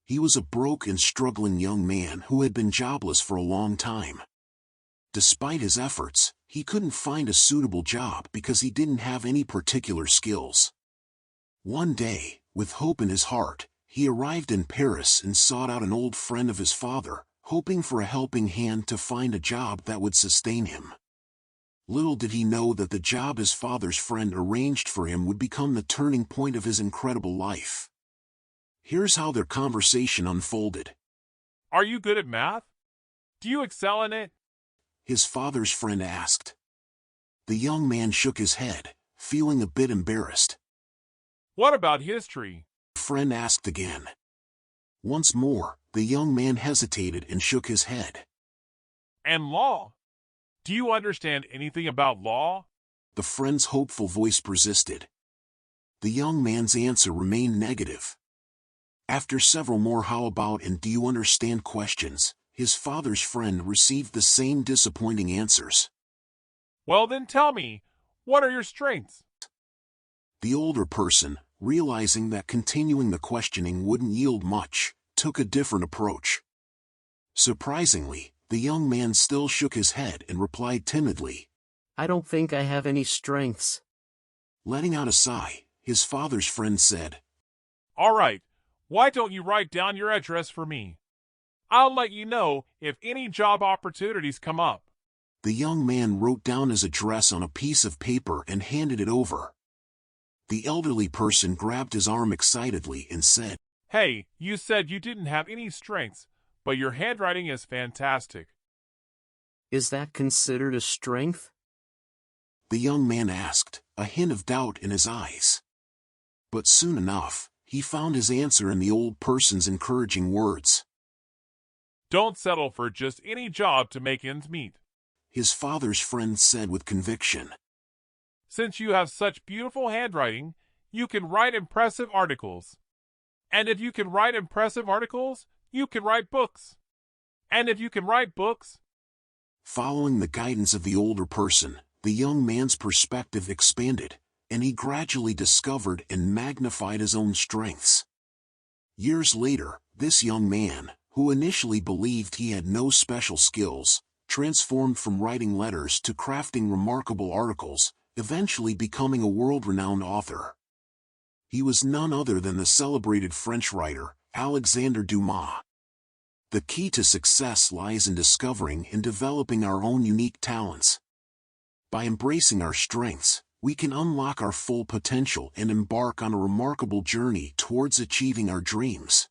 He was a broke and struggling young man who had been jobless for a long time. Despite his efforts, he couldn't find a suitable job because he didn't have any particular skills. One day, with hope in his heart, he arrived in Paris and sought out an old friend of his father, hoping for a helping hand to find a job that would sustain him. Little did he know that the job his father's friend arranged for him would become the turning point of his incredible life. Here's how their conversation unfolded. Are you good at math? Do you excel in it? His father's friend asked. The young man shook his head, feeling a bit embarrassed. What about history? The friend asked again. Once more, the young man hesitated and shook his head. And law? Do you understand anything about law? The friend's hopeful voice persisted. The young man's answer remained negative. After several more how about and do you understand questions, his father's friend received the same disappointing answers. Well then tell me, what are your strengths? The older person, realizing that continuing the questioning wouldn't yield much, took a different approach. Surprisingly, the young man still shook his head and replied timidly. I don't think I have any strengths. Letting out a sigh, his father's friend said, All right, why don't you write down your address for me? I'll let you know if any job opportunities come up. The young man wrote down his address on a piece of paper and handed it over. The elderly person grabbed his arm excitedly and said, Hey, you said you didn't have any strengths, but your handwriting is fantastic. Is that considered a strength? The young man asked, a hint of doubt in his eyes. But soon enough, he found his answer in the old person's encouraging words. Don't settle for just any job to make ends meet. His father's friend said with conviction. Since you have such beautiful handwriting, you can write impressive articles. And if you can write impressive articles, you can write books. And if you can write books... Following the guidance of the older person, the young man's perspective expanded, and he gradually discovered and magnified his own strengths. Years later, this young man, who initially believed he had no special skills, transformed from writing letters to crafting remarkable articles, eventually becoming a world-renowned author. He was none other than the celebrated French writer, Alexandre Dumas. The key to success lies in discovering and developing our own unique talents. By embracing our strengths, we can unlock our full potential and embark on a remarkable journey towards achieving our dreams.